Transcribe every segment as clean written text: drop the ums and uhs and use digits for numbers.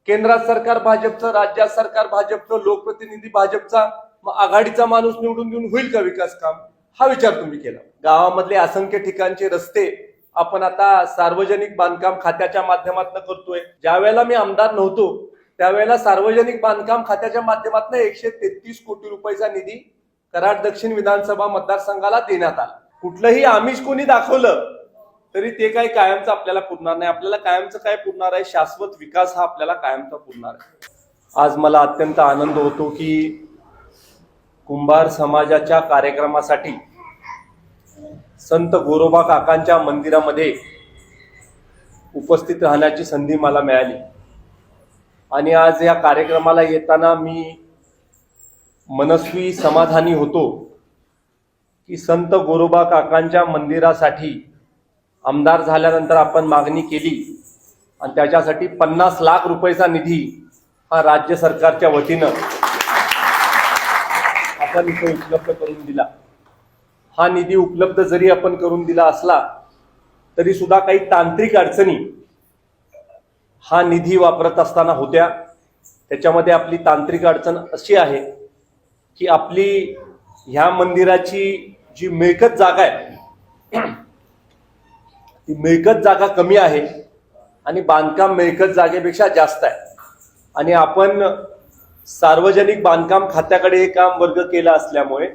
केंद्रात सरकार भाजपचं, राज्यात सरकार भाजपचं, लोकप्रतिनिधी भाजपचा, मग आघाडीचा माणूस निवडून देऊन होईल का विकास काम? हा विचार तुम्ही केला. गावामधले असंख्य ठिकाणचे रस्ते आपण आता सार्वजनिक बांधकाम खात्याच्या माध्यमातून करतोय. ज्या वेळेला मी आमदार नव्हतो त्यावेळेला सार्वजनिक बांधकाम खात्याच्या माध्यमातून 133 कोटी रुपयाचा निधी कराड दक्षिण विधानसभा मतदारसंघाला देण्यात आला. कुठलंही आमिष कोणी दाखवलं तरी ते काही कायमचं आपल्याला पुरणार नाही. आपल्याला कायमचं काय पुरणार आहे? शाश्वत विकास हा आपल्याला कायमचा पुरणार आहे. आज मला अत्यंत आनंद होतो की कुंभार समाजाच्या कार्यक्रमासाठी संत गोरोबा काकांच्या मंदिरामध्ये उपस्थित राहण्याची संधी मला मिळाली. आणि आज या कार्यक्रमाला येताना मी मनस्वी समाधानी होतो की संत गोरोबा काकांच्या मंदिरासाठी आमदार झाल्यानंतर आपण मागणी केली आणि त्याच्यासाठी 50 लाख रुपयाचा निधी हा राज्य सरकारच्या वतीनं आपण इथे उपलब्ध करून दिला. हा निधी उपलब्ध जरी आपण करून दिला असला तरी सुद्धा काही तांत्रिक अडचणी हा निधी वापरत असताना होत्या. त्याच्यामध्ये आपली तांत्रिक अडचण अशी आहे की आपली ह्या मंदिराची जी मिळकत जागा आहे ती मिळकत जागा कमी आहे आणि बांधकाम मिळकत जागेपेक्षा जास्त आहे. आणि आपण सार्वजनिक बांधकाम खात्याकडे हे काम वर्ग केलं असल्यामुळे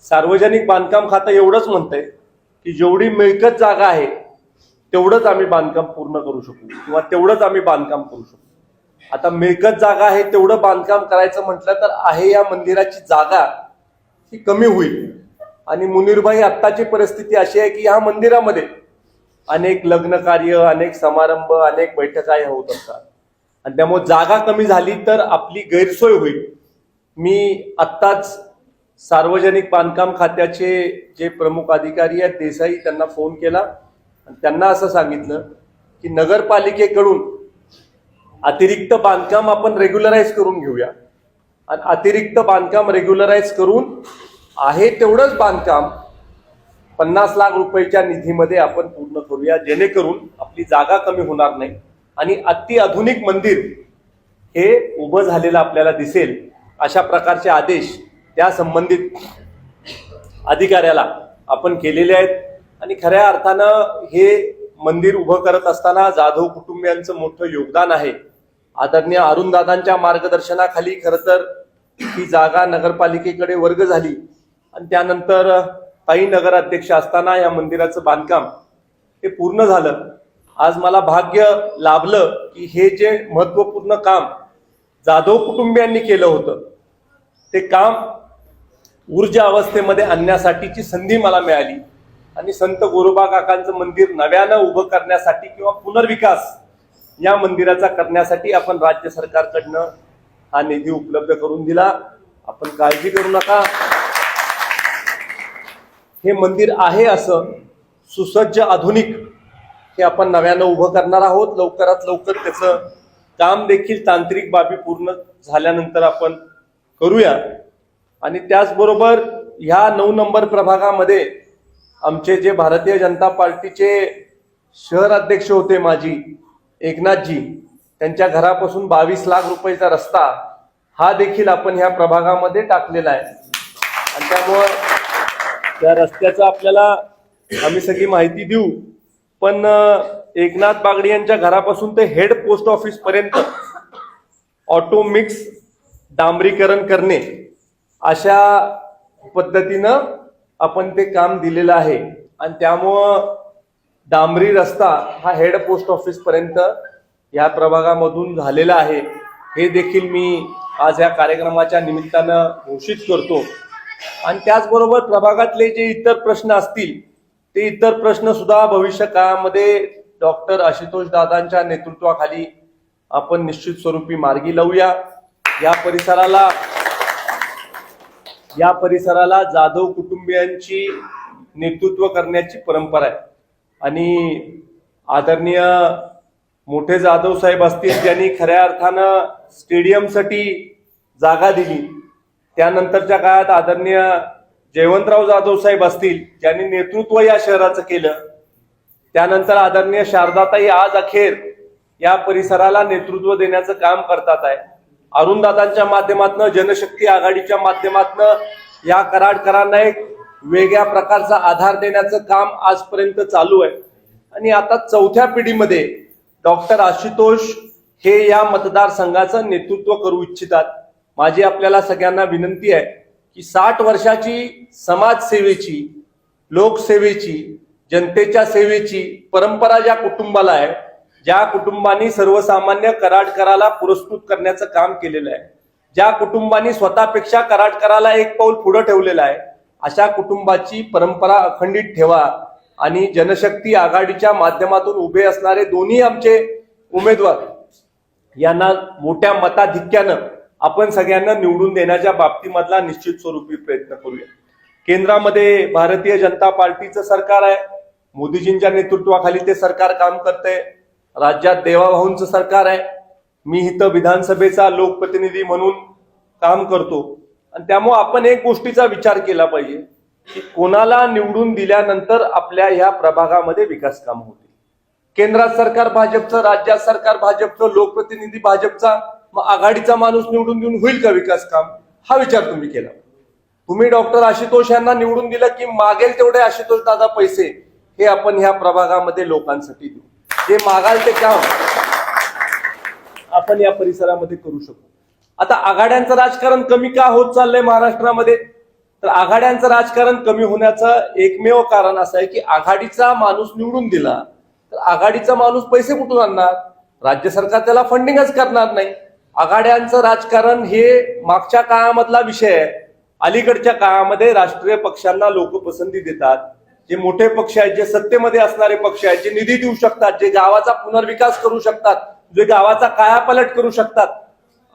सार्वजनिक बांधकाम खातं एवढंच म्हणतंय की जेवढी मिळकत जागा आहे तेवढंच आम्ही बांधकाम पूर्ण करू शकू किंवा तेवढंच आम्ही बांधकाम करू शकू. आता मिळकत जागा आहे तेवढं बांधकाम करायचं म्हटलं तर आहे या मंदिराची जागा ही कमी होईल. आणि मुनीरभाई आत्ताची परिस्थिती अशी आहे की ह्या मंदिरामध्ये अनेक लग्न कार्य, अनेक समारंभ, अनेक बैठका ह्या होत असतात आणि त्यामुळे जागा कमी झाली तर आपली गैरसोय होईल. मी आत्ताच सार्वजनिक बांधकाम खात्याचे जे प्रमुख अधिकारी आहेत देसाई त्यांना फोन केला आणि त्यांना असं सांगितलं की नगरपालिकेकडून अतिरिक्त बांधकाम आपण रेग्युलराइज करून घेऊया आणि अतिरिक्त बांधकाम रेग्युलराइज करून आहे तेवढंच बांधकाम 50 लाख रुपयाच्या निधीमध्ये आपण पूर्ण करूया जेणेकरून आपली जागा कमी होणार नाही आणि अत्याधुनिक मंदिर हे उभं झालेलं आपल्याला दिसेल. अशा प्रकारचे आदेश त्या संबंधित अधिकाऱ्याला आपण केलेले आहेत. आणि खऱ्या अर्थानं हे मंदिर उभं करत असताना जाधव कुटुंबियांचं मोठं योगदान आहे. आदरणीय अरुणदादांच्या मार्गदर्शनाखाली खरं तर ही जागा नगरपालिकेकडे वर्ग झाली आणि त्यानंतर काही नगराध्यक्ष असताना या मंदिराचं बांधकाम हे पूर्ण झालं. आज मला भाग्य लाभलं की हे जे महत्वपूर्ण काम जाधव कुटुंबियांनी केलं होतं ते काम ऊर्जा अवस्थेमध्ये आणण्यासाठीची संधी मला मिळाली आणि संत गोरोबा काकांचं मंदिर नव्यानं उभं करण्यासाठी किंवा पुनर्विकास या मंदिराचा करण्यासाठी आपण राज्य सरकारकडनं हा निधी उपलब्ध करून दिला. आपण काळजी करू नका. हे मंदिर आहे असं सुसज्ज आधुनिक हे आपण नव्यानं उभं करणार आहोत. लवकरात लवकर त्याचं काम देखील तांत्रिक बाबी पूर्ण झाल्यानंतर आपण करूया. आणि त्याचबरोबर ह्या 9 नंबर प्रभागामध्ये आमचे जे भारतीय जनता पार्टीचे शहर अध्यक्ष होते माजी एकनाथजी, त्यांच्या घरापासून 22 लाख रुपयाचा रस्ता हा देखील आपण ह्या प्रभागामध्ये टाकलेला आहे. आणि त्यामुळं त्या रस्त्याचं आपल्याला आम्ही सगळी माहिती देऊ. पण एकनाथ बागडे यांच्या घरापासून ते हेड पोस्ट ऑफिस पर्यंत ऑटो मिक्स डांबरीकरण करणे अशा पद्धतीनं आपण ते काम दिलेलं आहे. आणि त्यामुळं डांबरी रस्ता हा हेड पोस्ट ऑफिस पर्यंत या प्रभागामधून झालेला आहे. हे देखील मी आज या कार्यक्रमाच्या निमित्तानं घोषित करतो. आणि त्याचबरोबर प्रभागातले जे इतर प्रश्न असतील ते इतर प्रश्न सुद्धा भविष्य काळामध्ये डॉक्टर आशुतोष दादांच्या नेतृत्वाखाली आपण निश्चित स्वरूपी मार्गी लावूया. या परिसराला जाधव कुटुंबियांची नेतृत्व करण्याची परंपरा आहे. आणि आदरणीय मोठे जाधव साहेब असतील ज्यांनी खऱ्या अर्थानं स्टेडियमसाठी जागा दिली, त्यानंतरच्या काळात आदरणीय जयवंतराव जाधव साहेब असतील ज्यांनी नेतृत्व या शहराचं केलं, त्यानंतर आदरणीय शारदाताई आज अखेर या परिसराला नेतृत्व देण्याचं काम करतात आहे. अरुणदादांच्या माध्यमातून, जनशक्ती आघाडीच्या माध्यमातून या कराडकरांना एक वेगळ्या प्रकारचा आधार देण्याचं काम आजपर्यंत चालू आहे. आणि आता चौथ्या पिढीमध्ये डॉक्टर आशुतोष हे या मतदारसंघाचं नेतृत्व करू इच्छितात. माझी आपल्याला सगळ्यांना विनंती आहे की 60 वर्षाची समाजसेवेची, लोकसेवेची, जनतेच्या सेवेची परंपरा ज्या कुटुंबाला आहे, ज्या कुटुंबांनी सर्वसामान्य कराडकराला पुरस्कृत करण्याचं काम केलेलं आहे, ज्या कुटुंबांनी स्वतःपेक्षा कराडकराला एक पाऊल पुढे ठेवलेलं आहे, अशा कुटुंबाची परंपरा अखंडित ठेवा. आणि जनशक्ती आघाडीच्या माध्यमातून उभे असणारे दोन्ही आमचे उमेदवार यांना मोठ्या मताधिक्यानं आपण सगळ्यांना निवडून देण्याच्या बाबतीमधला निश्चित स्वरूपी प्रयत्न करूया. केंद्रामध्ये भारतीय जनता पार्टीचं सरकार आहे. मोदीजींच्या नेतृत्वाखाली ते सरकार काम करतंय. राज्यात देवाभाऊंचं सरकार आहे. मी इथं विधानसभेचा लोकप्रतिनिधी म्हणून काम करतो. आणि त्यामुळे आपण एक गोष्टीचा विचार केला पाहिजे की कोणाला निवडून दिल्यानंतर आपल्या ह्या प्रभागामध्ये विकास काम होतील. केंद्रात सरकार भाजपचं, राज्यात सरकार भाजपचं, लोकप्रतिनिधी भाजपचा, मग आघाडीचा माणूस निवडून देऊन होईल का विकास काम? हा विचार तुम्ही केला. तुम्ही डॉक्टर आशुतोष यांना निवडून दिलं की मागेल तेवढे आशुतोष दादा पैसे हे आपण ह्या प्रभागामध्ये लोकांसाठी देऊ. जे मागाल ते काम आपण या परिसरामध्ये करू शकतो. आता आघाड्यांचं राजकारण कमी का होत चाललंय महाराष्ट्रामध्ये? तर आघाड्यांचं राजकारण कमी होण्याचं एकमेव कारण असं आहे की आघाडीचा माणूस निवडून दिला तर आघाडीचा माणूस पैसे कुठून आणणार? राज्य सरकार त्याला फंडिंगच करणार नाही. आघाड्यांचं राजकारण हे मागच्या काळामधला विषय आहे. अलीकडच्या काळामध्ये राष्ट्रीय पक्षांना लोक पसंती देतात. जे मोठे पक्ष आहेत, जे सत्तेमध्ये असणारे पक्ष आहेत, जे निधी देऊ शकतात, जे गावाचा पुनर्विकास करू शकतात, जे गावाचा कायापालट करू शकतात,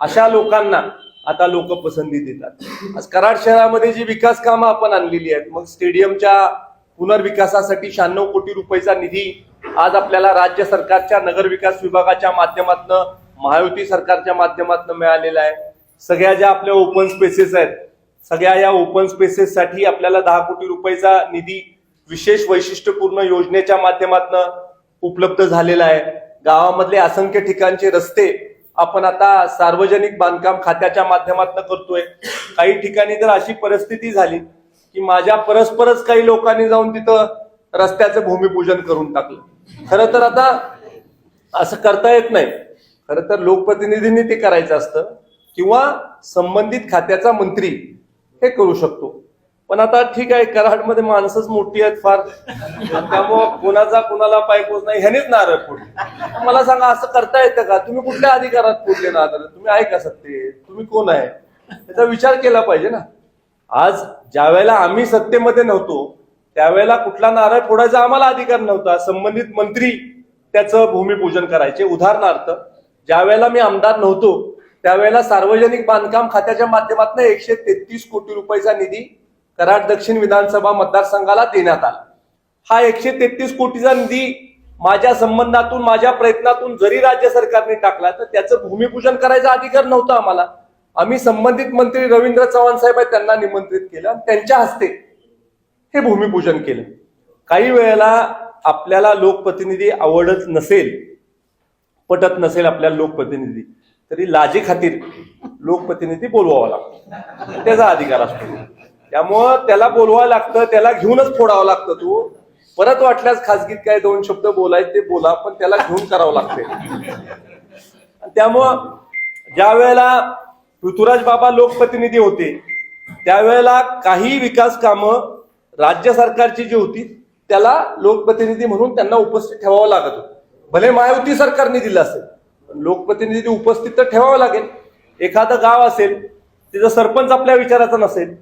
अशा लोकांना आता लोक पसंती देतात. आज कराड शहरामध्ये जी विकास कामं आपण आणलेली आहेत, मग स्टेडियमच्या पुनर्विकासासाठी 96 कोटी रुपयाचा निधी आज आपल्याला राज्य सरकारच्या नगर विकास विभागाच्या माध्यमातून, महायुती सरकारच्या माध्यमातून मिळालेला आहे. सगळ्या ज्या आपल्या ओपन स्पेसेस आहेत, सगळ्या या ओपन स्पेसेस साठी आपल्याला 10 कोटी रुपयाचा निधी विशेष वैशिष्ट्यपूर्ण योजनेच्या माध्यमातून उपलब्ध झालेला आहे. गावामधले असंख्य ठिकाणचे रस्ते आपण आता सार्वजनिक बांधकाम खात्याच्या माध्यमातून करतोय. काही ठिकाणी तर अशी परिस्थिती झाली की माझ्या परस्परच काही लोकांनी जाऊन तिथं रस्त्याचं भूमिपूजन करून टाकलं. खरं तर आता असं करता येत नाही. खरं तर लोकप्रतिनिधींनी ते करायचं असतं किंवा संबंधित खात्याचा मंत्री हे करू शकतो. पण आता ठीक आहे, कराडमध्ये माणसंच मोठी आहेत फार, त्यामुळं कोणाचा कोणाला पायपोच नाही, ह्यानेच नारळ फोडले. मला सांगा, असं करता येतं का? तुम्ही कुठल्या अधिकारात फोडले नारळ? तुम्ही आहे का सत्तेत? तुम्ही कोण आहे? त्याचा विचार केला पाहिजे ना. आज ज्या वेळेला आम्ही सत्तेमध्ये नव्हतो त्यावेळेला कुठला नारळ फोडायचा आम्हाला अधिकार नव्हता. संबंधित मंत्री त्याचं भूमिपूजन करायचे. उदाहरणार्थ, ज्या वेळेला मी आमदार नव्हतो त्यावेळेला सार्वजनिक बांधकाम खात्याच्या माध्यमातून 133 कोटी रुपयाचा निधी कराड दक्षिण विधानसभा मतदारसंघाला देण्यात आला. हा 133 कोटीचा निधी माझ्या संबंधातून, माझ्या प्रयत्नातून जरी राज्य सरकारने टाकला तर त्याचं भूमिपूजन करायचा अधिकार नव्हता आम्हाला. आम्ही संबंधित मंत्री रवींद्र चव्हाण साहेब आहेत त्यांना निमंत्रित केलं, त्यांच्या हस्ते हे भूमिपूजन केलं. काही वेळेला आपल्याला लोकप्रतिनिधी आवडत नसेल, पटत नसेल आपल्याला लोकप्रतिनिधी, तरी लाजे खातीर लोकप्रतिनिधी बोलवावा लागतो. त्याचा अधिकार असतो. त्यामुळं त्याला बोलवावं लागतं, त्याला घेऊनच फोडावं लागतं. तू परत वाटल्यास खासगीत काय 2 शब्द बोलायचे ते बोला, पण त्याला घेऊन करावं लागते. त्यामुळं ज्या वेळेला पृथ्वीराज बाबा लोकप्रतिनिधी होते त्यावेळेला काही विकास कामं राज्य सरकारची जी होती त्याला लोकप्रतिनिधी म्हणून त्यांना उपस्थित ठेवावं लागत होतं. भले महायुती सरकारने दिलं असेल, पण लोकप्रतिनिधी उपस्थित तर ठेवावं लागेल. एखादं गाव असेल, तिथं सरपंच आपल्या विचाराचा नसेल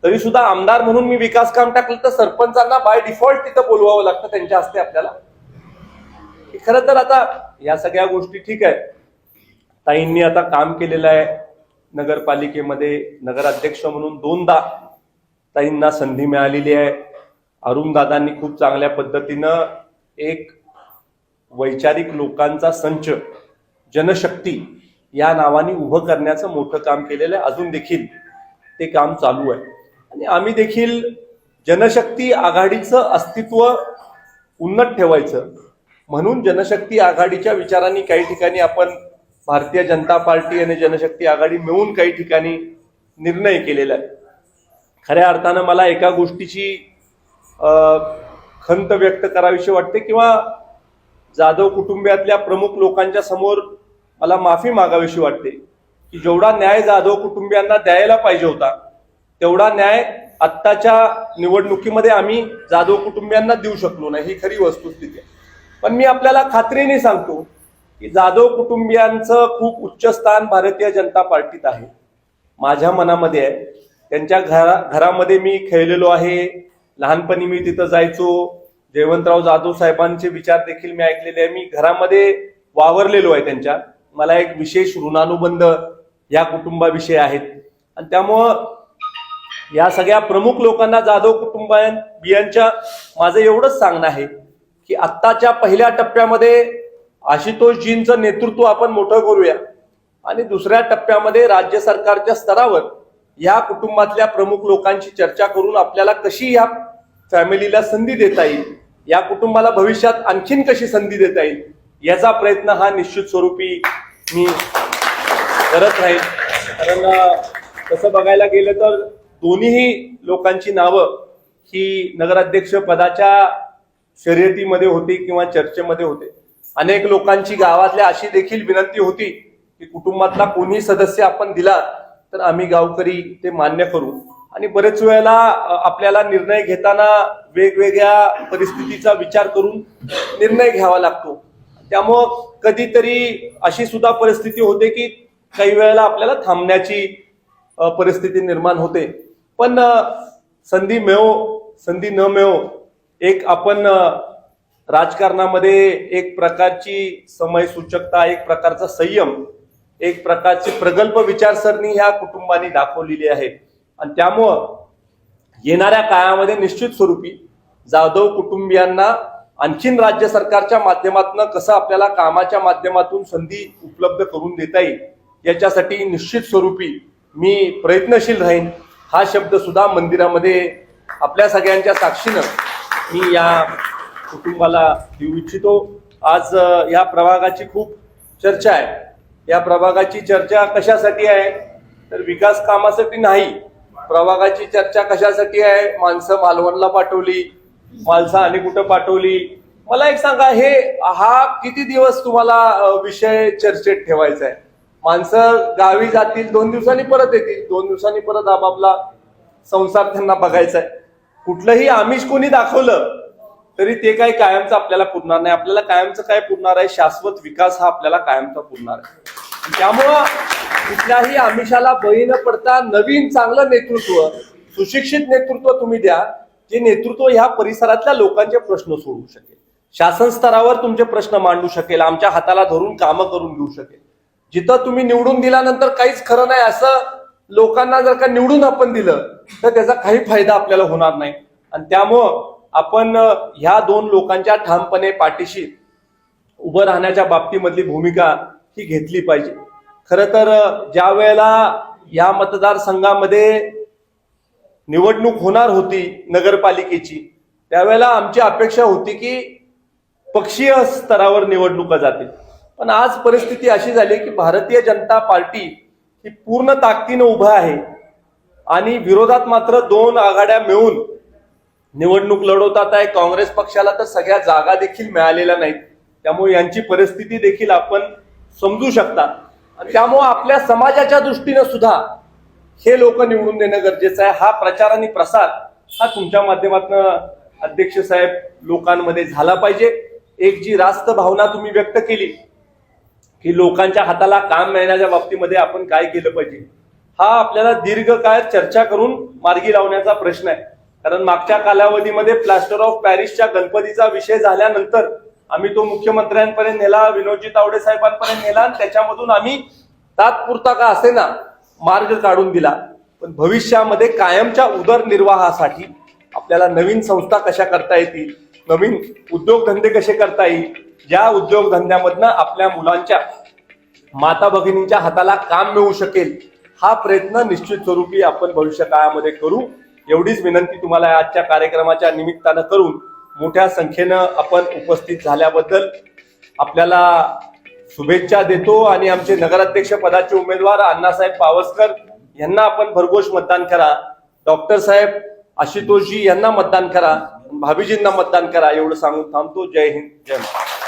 तरी सुद्धा आमदार म्हणून मी विकास काम टाकलं तर सरपंचांना बाय डिफॉल्ट तिथं बोलवावं लागतं त्यांच्या हस्ते आपल्याला. खरं तर आता या सगळ्या गोष्टी ठीक आहे. ताईंनी आता काम केलेलं आहे नगरपालिकेमध्ये. नगराध्यक्ष म्हणून 2दा ताईंना संधी मिळालेली आहे. अरुणदादांनी खूप चांगल्या पद्धतीनं एक वैचारिक लोकांचा संच जनशक्ती या नावाने उभं करण्याचं मोठं काम केलेलं आहे. अजून देखील ते काम चालू आहे. आणि आम्ही देखील जनशक्ती आघाडीचं अस्तित्व उन्नत ठेवायचं, म्हणून जनशक्ती आघाडीच्या विचारांनी काही ठिकाणी आपण भारतीय जनता पार्टी आणि जनशक्ती आघाडी मिळून काही ठिकाणी निर्णय केलेला आहे. खऱ्या अर्थानं मला एका गोष्टीची खंत व्यक्त करावीशी वाटते किंवा जाधव कुटुंबियातल्या प्रमुख लोकांच्या समोर मला माफी मागावीशी वाटते की जेवढा न्याय जाधव कुटुंबियांना द्यायला पाहिजे होता तेवढा न्याय आत्ताच्या निवडणुकीमध्ये आम्ही जाधव कुटुंबियांना देऊ शकलो नाही, ही खरी वस्तुस्थिती आहे. पण मी आपल्याला खात्रीने सांगतो की जाधव कुटुंबियांचं खूप उच्च स्थान भारतीय जनता पार्टीत आहे, माझ्या मनामध्ये आहे. त्यांच्या घरामध्ये मी खेळलेलो आहे, लहानपणी मी तिथं जायचो. जयवंतराव जाधव साहेबांचे विचार देखील मी ऐकलेले आहे. मी घरामध्ये वावरलेलो आहे त्यांच्या. मला एक विशेष ऋणानुबंध या कुटुंबाविषयी आहेत आणि त्यामुळं या सगळ्या प्रमुख लोकांना जाधव कुटुंबियांच्या माझं एवढंच सांगणं आहे की आत्ताच्या पहिल्या टप्प्यामध्ये आशुतोषजींचं नेतृत्व आपण मोठं करूया आणि दुसऱ्या टप्प्यामध्ये राज्य सरकारच्या स्तरावर या कुटुंबातल्या प्रमुख लोकांची चर्चा करून आपल्याला कशी या फॅमिलीला संधी देता येईल, या कुटुंबाला भविष्यात आणखीन कशी संधी देता येईल याचा प्रयत्न हा निश्चित स्वरूपी मी करत राहील. कारण तसं बघायला गेलं तर दोन्ही लोकांची नावं ही नगराध्यक्ष पदाच्या शर्यतीमध्ये होती किंवा चर्चेमध्ये होते. अनेक लोकांची गावातल्या अशी देखील विनंती होती की कुटुंबातला कोणी सदस्य आपण दिला तर आम्ही गावकरी ते मान्य करू. आणि बरेच वेळेला आपल्याला निर्णय घेताना वेगवेगळ्या परिस्थितीचा विचार करून निर्णय घ्यावा लागतो. त्यामुळं कधीतरी अशी सुद्धा परिस्थिती होते की काही वेळेला आपल्याला थांबण्याची परिस्थिती निर्माण होते. पण संधी मिळो संधी न मिळो, एक आपण राजकारणामध्ये एक प्रकारची समयसूचकता, एक प्रकारचा संयम, एक प्रकारची प्रगल्भ विचारसरणी ह्या कुटुंबाने दाखवलेली आहे. आणि त्यामुळं येणाऱ्या काळामध्ये निश्चित स्वरूपी जाधव कुटुंबियांना आणखीन राज्य सरकारच्या माध्यमातून कसं आपल्याला कामाच्या माध्यमातून संधी उपलब्ध करून देता येईल याच्यासाठी निश्चित स्वरूपी मी प्रयत्नशील राहीन. हा शब्द सुद्धा मंदिरामध्ये आपल्या सगळ्यांच्या साक्षीनं मी या कुटुंबाला देऊ इच्छितो. आज या प्रभागाची खूप चर्चा आहे. या प्रभागाची चर्चा कशासाठी आहे तर विकास कामासाठी नाही. प्रभागाची चर्चा कशासाठी आहे, माणसं मालवणला पाठवली, माणसं आणि कुठं पाठवली. मला एक सांगा, हा किती दिवस तुम्हाला विषय चर्चेत ठेवायचा आहे? माणसं गावी जातील, 2 दिवसांनी परत येतील, 2 दिवसांनी परत आपापला संसार त्यांना बघायचा आहे. कुठलंही आमिष कोणी दाखवलं तरी ते काही कायमचं आपल्याला पुरणार नाही. आपल्याला कायमचं काय पुरणार आहे? शाश्वत विकास हा आपल्याला कायमचा पुरणार आहे. त्यामुळं कुठल्याही आमिषाला बळी न पडता नवीन चांगलं नेतृत्व, सुशिक्षित नेतृत्व तुम्ही द्या, जे नेतृत्व ह्या परिसरातल्या लोकांचे प्रश्न सोडवू शकेल, शासन स्तरावर तुमचे प्रश्न मांडू शकेल, आमच्या हाताला धरून कामं करून घेऊ शकेल. जिथं तुम्ही निवडून दिल्यानंतर काहीच खरं नाही असं लोकांना जर का निवडून आपण दिलं तर त्याचा काही फायदा आपल्याला होणार नाही. आणि त्यामुळं आपण ह्या 2 लोकांच्या ठामपणे पाठीशी उभं राहण्याच्या बाबतीमधली भूमिका ही घेतली पाहिजे. खरं तर ज्या वेळेला या मतदारसंघामध्ये निवडणूक होणार होती नगरपालिकेची, त्यावेळेला आमची अपेक्षा होती की पक्षीय स्तरावर निवडणुका जातील. पण आज परिस्थिती अशी झाली की भारतीय जनता पार्टी ही पूर्ण ताकदीनं उभं आहे आणि विरोधात मात्र 2 आघाड्या मिळून निवडणूक लढवतात आहे. काँग्रेस पक्षाला तर सगळ्या जागा देखील मिळालेल्या नाहीत. त्यामुळे यांची परिस्थिती देखील आपण समजू शकता. आणि त्यामुळे आपल्या समाजाच्या दृष्टीने सुद्धा हे लोक निवडून देणं गरजेचं आहे. हा प्रचार आणि प्रसार हा तुमच्या माध्यमातून अध्यक्ष साहेब लोकांमध्ये झाला पाहिजे. एक जी रास्त भावना तुम्ही व्यक्त केली की लोकांच्या हाताला काम मिळण्याच्या बाबतीमध्ये आपण काय केलं पाहिजे, हा आपल्याला दीर्घकाळ चर्चा करून मार्गी लावण्याचा प्रश्न आहे. कारण मागच्या कालावधीमध्ये प्लास्टर ऑफ पॅरिसच्या गणपतीचा विषय झाल्यानंतर आम्ही तो मुख्यमंत्र्यांपर्यंत नेला, विनोदजी तावडे साहेबांपर्यंत नेला आणि त्याच्यामधून आम्ही तात्पुरता का असेना मार्ग काढून दिला. पण भविष्यामध्ये कायमच्या उदरनिर्वाहासाठी आपल्याला नवीन संस्था कशा करता येतील, नवीन उद्योगधंदे कसे करता येईल, ज्या उद्योगधंद्यामधनं आपल्या मुलांच्या माता भगिनींच्या हाताला काम मिळू शकेल, हा प्रयत्न निश्चित स्वरूपी आपण भविष्य काळामध्ये करू. एवढीच विनंती तुम्हाला आजच्या कार्यक्रमाच्या निमित्तानं करून मोठ्या संख्येनं आपण उपस्थित झाल्याबद्दल आपल्याला शुभेच्छा देतो आणि आमचे नगराध्यक्ष पदाचे उमेदवार अण्णासाहेब पावसकर यांना आपण भरघोष मतदान करा, डॉक्टर साहेब आशुतोषजी यांना मतदान करा, भाभीजींना मतदान करा एवढं सांगून थांबतो. जय हिंद, जय महाराष्ट्र.